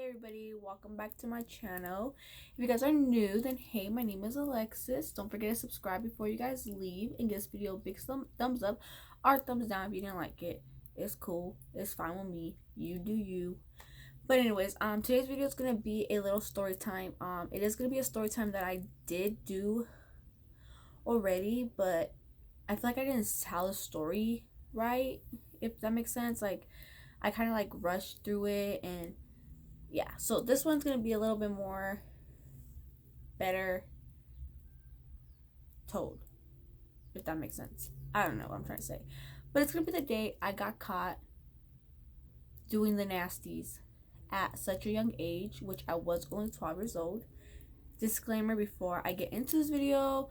everybody, welcome back to my channel. If you guys are new, then hey, my name is Alexis. Don't forget to subscribe before you guys leave and give this video a big thumbs up or thumbs down if you didn't like it. It's cool, it's fine with me, you do you. But anyways, today's video is gonna be a little story time. It is gonna be a story time that I did do already, but I feel like I didn't tell the story right, if that makes sense. Like, I kind of like rushed through it, and yeah, so this one's gonna be a little bit more better told, if that makes sense. I don't know what I'm trying to say, but it's gonna be the day I got caught doing the nasties at such a young age, which I was only 12 years old. Disclaimer before I get into this video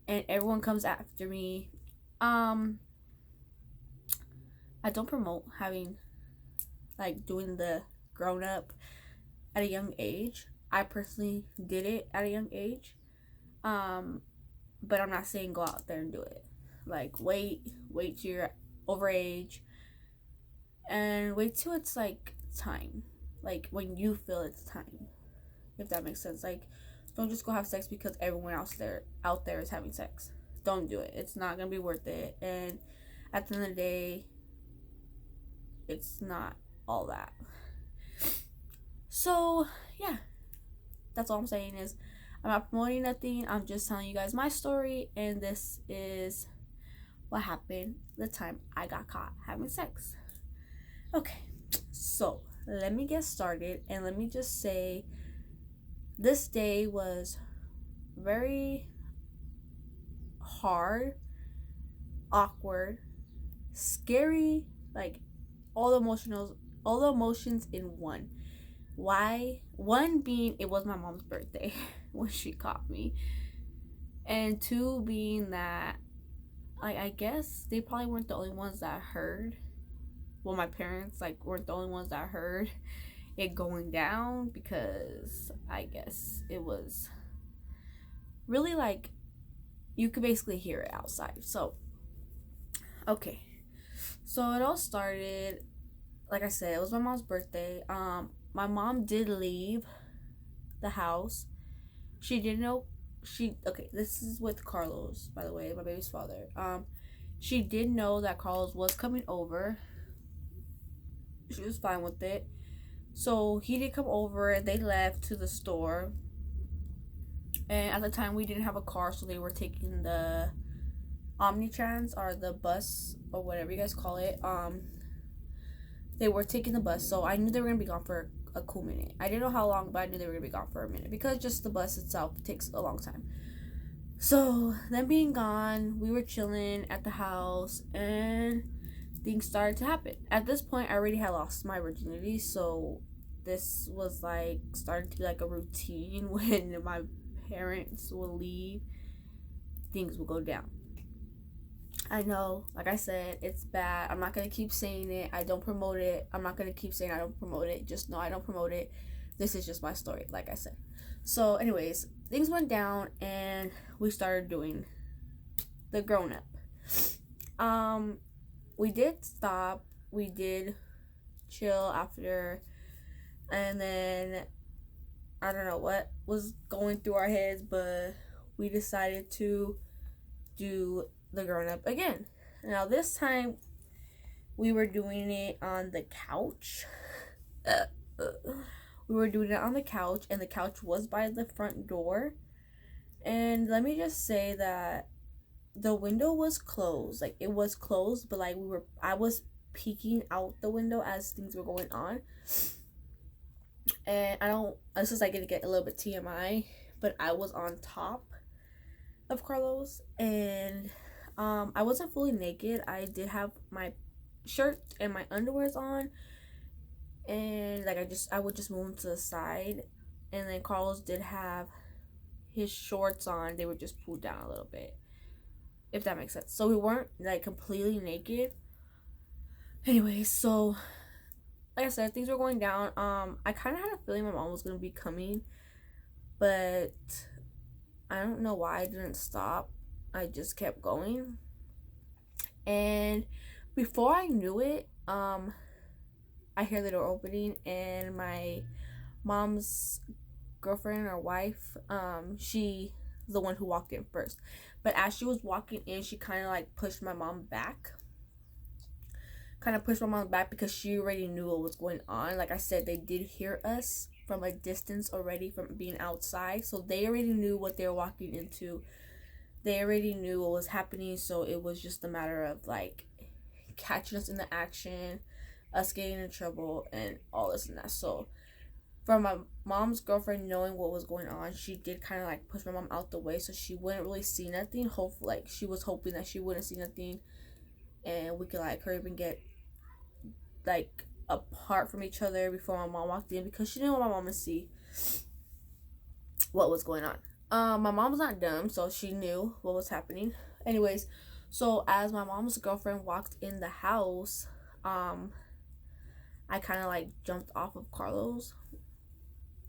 and everyone comes after me, I don't promote having like doing the grown up at a young age. I personally did it at a young age, but I'm not saying go out there and do it. Like, wait till you're over age, and wait till it's like time, like when you feel it's time, if that makes sense. Like, don't just go have sex because everyone else out there is having sex. Don't do it. It's not gonna be worth it, and at the end of the day, it's not all that. So yeah, that's all I'm saying is I'm not promoting nothing. I'm just telling you guys my story, and this is what happened the time I got caught having sex. Okay, so let me get started, and let me just say this day was very hard, awkward, scary, like all the emotions in one. Why? One being it was my mom's birthday when she caught me, and two being that, like, I guess they probably weren't the only ones that heard. Well, my parents like weren't the only ones that heard it going down, because I guess it was really like you could basically hear it outside. So okay, so it all started, like I said, it was my mom's birthday. My mom did leave the house. She didn't know this is with Carlos, by the way, my baby's father. She did know that Carlos was coming over. She was fine with it. So he did come over, and they left to the store. And at the time we didn't have a car, so they were taking the Omnitrans, or the bus, or whatever you guys call it. They were taking the bus, so I knew they were gonna be gone for a cool minute. I didn't know how long, but I knew they were gonna be gone for a minute, because just the bus itself takes a long time. So them being gone, we were chilling at the house, and things started to happen. At this point, I already had lost my virginity, so this was like starting to be like a routine. When my parents will leave, things will go down. I know, like I said, it's bad. I'm not going to keep saying it. I don't promote it. I'm not going to keep saying I don't promote it. Just know I don't promote it. This is just my story, like I said. So anyways, things went down, and we started doing the grown up. We did stop. We did chill after. And then I don't know what was going through our heads, but we decided to do the grown up again. Now this time we were doing it on the couch. We were doing it on the couch, and the couch was by the front door. And let me just say that the window was closed. Like, it was closed, but like I was peeking out the window as things were going on. And this is like gonna get a little bit TMI, but I was on top of Carlos, and I wasn't fully naked. I did have my shirt and my underwears on, and like I would just move them to the side, and then Carlos did have his shorts on. They were just pulled down a little bit, if that makes sense. So we weren't like completely naked. Anyway, so like I said, things were going down. I kind of had a feeling my mom was gonna be coming, but I don't know why I didn't stop. I just kept going, and before I knew it, I hear the door opening, and my mom's girlfriend or wife, she the one who walked in first. But as she was walking in, she kind of like pushed my mom back. Because she already knew what was going on. Like I said, they did hear us from a distance already from being outside. So they already knew what they were walking into. They already knew what was happening. So it was just a matter of like catching us in the action, us getting in trouble, and all this and that. So from my mom's girlfriend knowing what was going on, she did kind of like push my mom out the way so she wouldn't really see nothing. Hopefully, like she was hoping that she wouldn't see nothing, and we could like hurry up and get like apart from each other before my mom walked in, because she didn't want my mom to see what was going on. My mom's not dumb, so she knew what was happening. Anyways, so as my mom's girlfriend walked in the house, I kind of like jumped off of Carlos,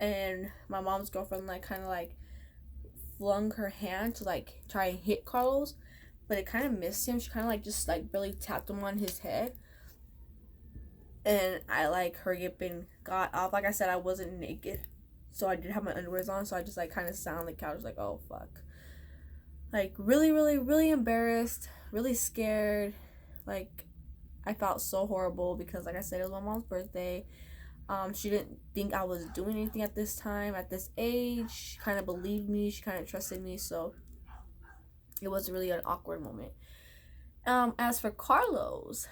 and my mom's girlfriend like kind of like flung her hand to like try and hit Carlos, but it kind of missed him. She kind of like just like barely tapped him on his head, and I like hurried up and got off. Like I said, I wasn't naked, so I did have my underwears on, so I just like kind of sat on the couch like, oh fuck, like really really really embarrassed, really scared. Like I felt so horrible because like I said, it was my mom's birthday. She didn't think I was doing anything at this time, at this age. She kind of believed me, she kind of trusted me, so it was really an awkward moment. As for Carlos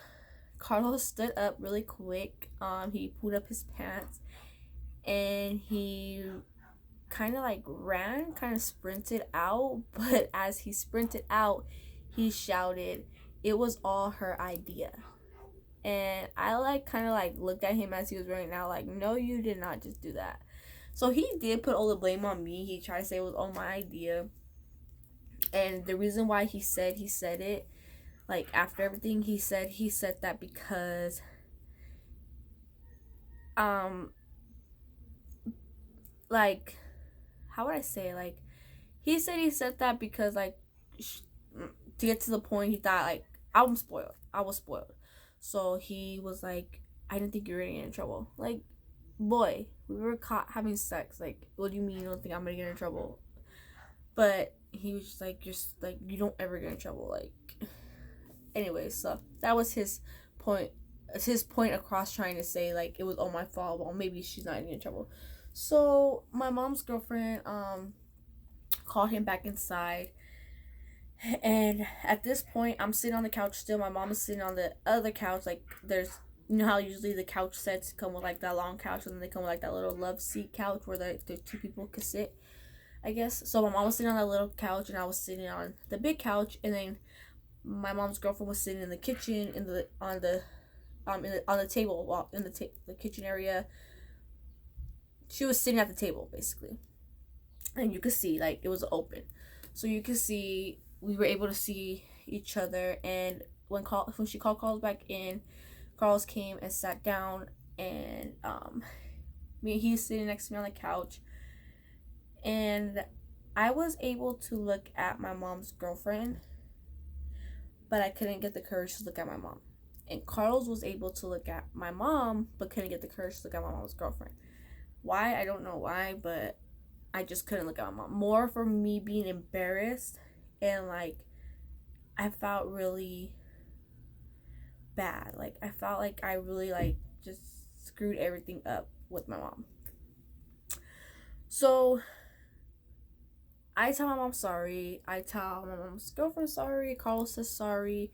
stood up really quick. He pulled up his pants and he kind of like ran, kind of sprinted out. But as he sprinted out, he shouted, "It was all her idea." And I like kind of like looked at him as he was running out, like, no, you did not just do that. So he did put all the blame on me. He tried to say it was all my idea. And the reason why he said it, like after everything he said that because like how would I say, like he said that because like to get to the point, he thought like I was spoiled. So he was like, I didn't think you were gonna get in trouble. Like, boy, we were caught having sex. Like, what do you mean you don't think I'm gonna get in trouble? But he was just like, you don't ever get in trouble. Like, anyways, so that was his point. His point across, trying to say like it was all my fault. Well, maybe she's not getting in trouble. So my mom's girlfriend called him back inside. And at this point, I'm sitting on the couch still. My mom is sitting on the other couch. Like, there's, you know how usually the couch sets come with like that long couch, and then they come with like that little love seat couch where the two people could sit, I guess. So my mom was sitting on that little couch, and I was sitting on the big couch. And then my mom's girlfriend was sitting in the kitchen, on the table, well, in the kitchen area. She was sitting at the table basically, and you could see like it was open, so you could see. We were able to see each other, and when she called Carlos back in, Carlos came and sat down, and he's sitting next to me on the couch, and I was able to look at my mom's girlfriend, but I couldn't get the courage to look at my mom. And Carlos was able to look at my mom, but couldn't get the courage to look at my mom's girlfriend. Why? I don't know why, but I just couldn't look at my mom. More for me being embarrassed. And like I felt really bad. Like I felt like I really like just screwed everything up with my mom. So I tell my mom sorry. I tell my mom's girlfriend sorry. Carlos says sorry.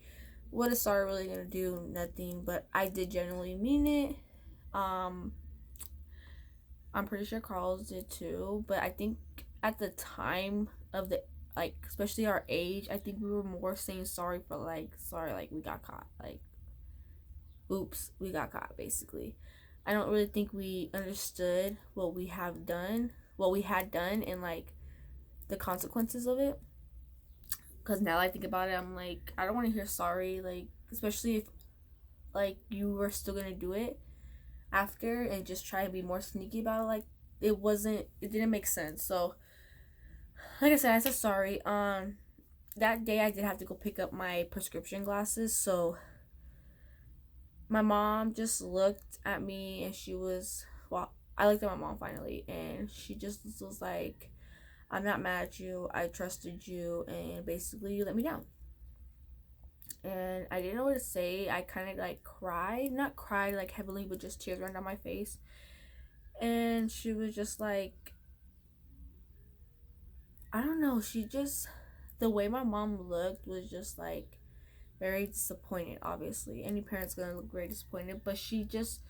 What is sorry really gonna do? Nothing. But I did genuinely mean it. I'm pretty sure Carlos did too. But I think at the time of the, like, especially our age, I think we were more saying sorry for like, sorry, like we got caught, like oops, we got caught basically. I don't really think we understood what we had done, and like the consequences of it. Because now I think about it, I'm like, I don't want to hear sorry, like especially if like you were still gonna do it after and just try to be more sneaky about it. Like it didn't make sense. So like I said, I said sorry. That day I did have to go pick up my prescription glasses, so my mom just looked at me and she was, well, I looked at my mom finally, and she just was like, I'm not mad at you. I trusted you, and basically you let me down. And I didn't know what to say. I kind of like cried, not cried like heavily, but just tears ran down my face. And she was just like, I don't know. She just, the way my mom looked was just like very disappointed. Obviously, any parent's gonna look very disappointed, but she just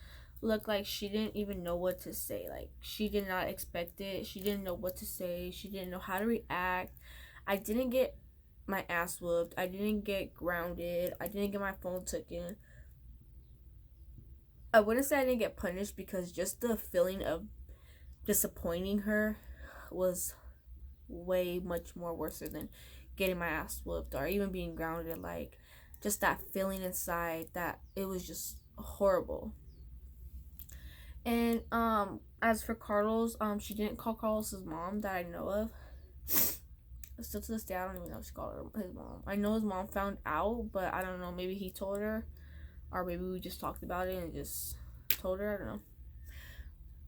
looked like she didn't even know what to say. Like, she did not expect it. She didn't know what to say. She didn't know how to react. I didn't get my ass whooped. I didn't get grounded. I didn't get my phone taken. I wouldn't say I didn't get punished, because just the feeling of disappointing her was way much more worse than getting my ass whooped or even being grounded. Like, just that feeling inside, that it was just horrible. And as for Carlos, she didn't call Carlos's mom that I know of. Still to this day, I don't even know if she called her his mom. I know his mom found out, but I don't know, maybe he told her, or maybe we just talked about it and just told her. I don't know.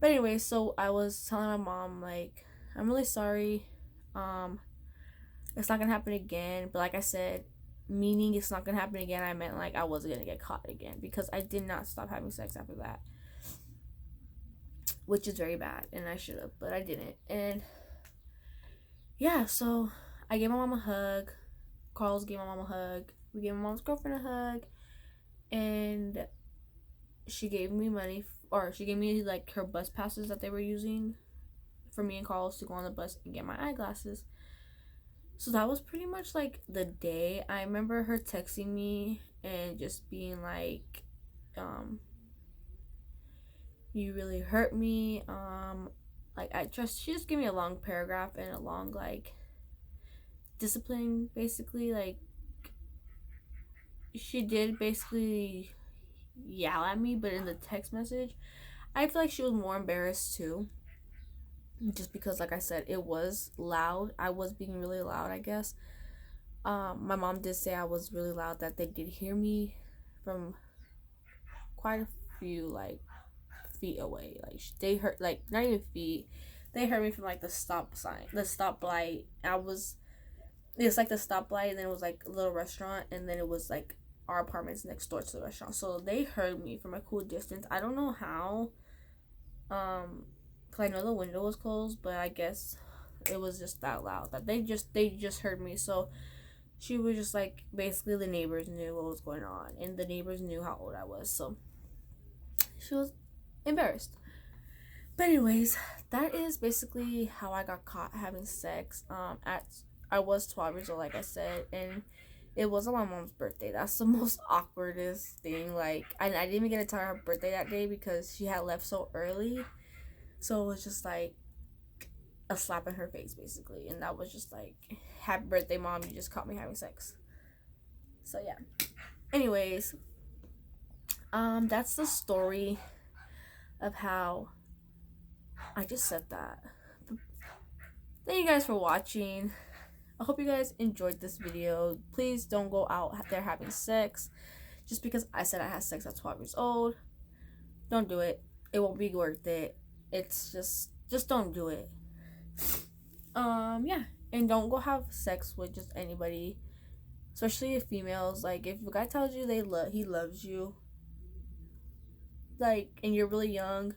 But anyway, so I was telling my mom, like, I'm really sorry. It's not gonna happen again. But like I said, meaning it's not gonna happen again, I meant like I wasn't gonna get caught again, because I did not stop having sex after that, which is very bad, and I should have, but I didn't. And yeah, so I gave my mom a hug. Carlos gave my mom a hug. We gave my mom's girlfriend a hug, and she gave me money, or she gave me like her bus passes that they were using for me and Carlos to go on the bus and get my eyeglasses. So that was pretty much like the day. I remember her texting me and just being like, you really hurt me. Like, she just gave me a long paragraph and a long like discipline, basically. Like, she did basically yell at me, but in the text message, I feel like she was more embarrassed too. Just because, like I said, it was loud. I was being really loud, I guess. My mom did say I was really loud, that they did hear me from quite a few like feet away. Like, they heard, like, not even feet. They heard me from like the stop sign, the stoplight. It's like the stoplight, and then it was like a little restaurant, and then it was like our apartments next door to the restaurant. So they heard me from a cool distance. I don't know how. Cause I know the window was closed, but I guess it was just that loud that they just heard me. So she was just like, basically the neighbors knew what was going on, and the neighbors knew how old I was, so she was embarrassed. But anyways, that is basically how I got caught having sex. I was 12 years old, like I said, and it was on my mom's birthday. That's the most awkwardest thing. Like, I didn't even get to tell her birthday that day because she had left so early. So it was just like a slap in her face, basically. And that was just like, happy birthday, mom, you just caught me having sex. So yeah. Anyways, that's the story of how I just said that. Thank you guys for watching. I hope you guys enjoyed this video. Please don't go out there having sex just because I said I had sex at 12 years old. Don't do it. It won't be worth it. It's just don't do it. Yeah, and don't go have sex with just anybody, especially if females. Like, if a guy tells you he loves you, like, and you're really young,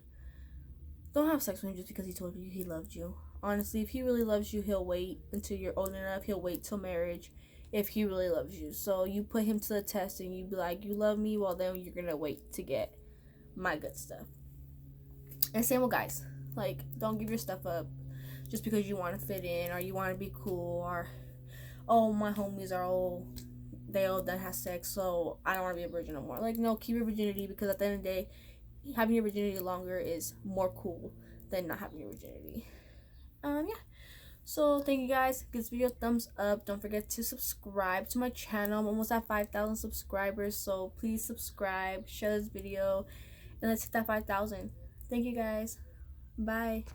don't have sex with him just because he told you he loved you. Honestly, if he really loves you, he'll wait until you're old enough. He'll wait till marriage if he really loves you. So you put him to the test and you be like, you love me? Well, then you're gonna wait to get my good stuff. And same with guys. Like, don't give your stuff up just because you want to fit in or you want to be cool, or, oh, my homies are they all done have sex, so I don't want to be a virgin no more. Like, no, keep your virginity, because at the end of the day, having your virginity longer is more cool than not having your virginity. Yeah. So thank you guys. Give this video a thumbs up. Don't forget to subscribe to my channel. I'm almost at 5,000 subscribers, so please subscribe, share this video, and let's hit that 5,000. Thank you guys. Bye.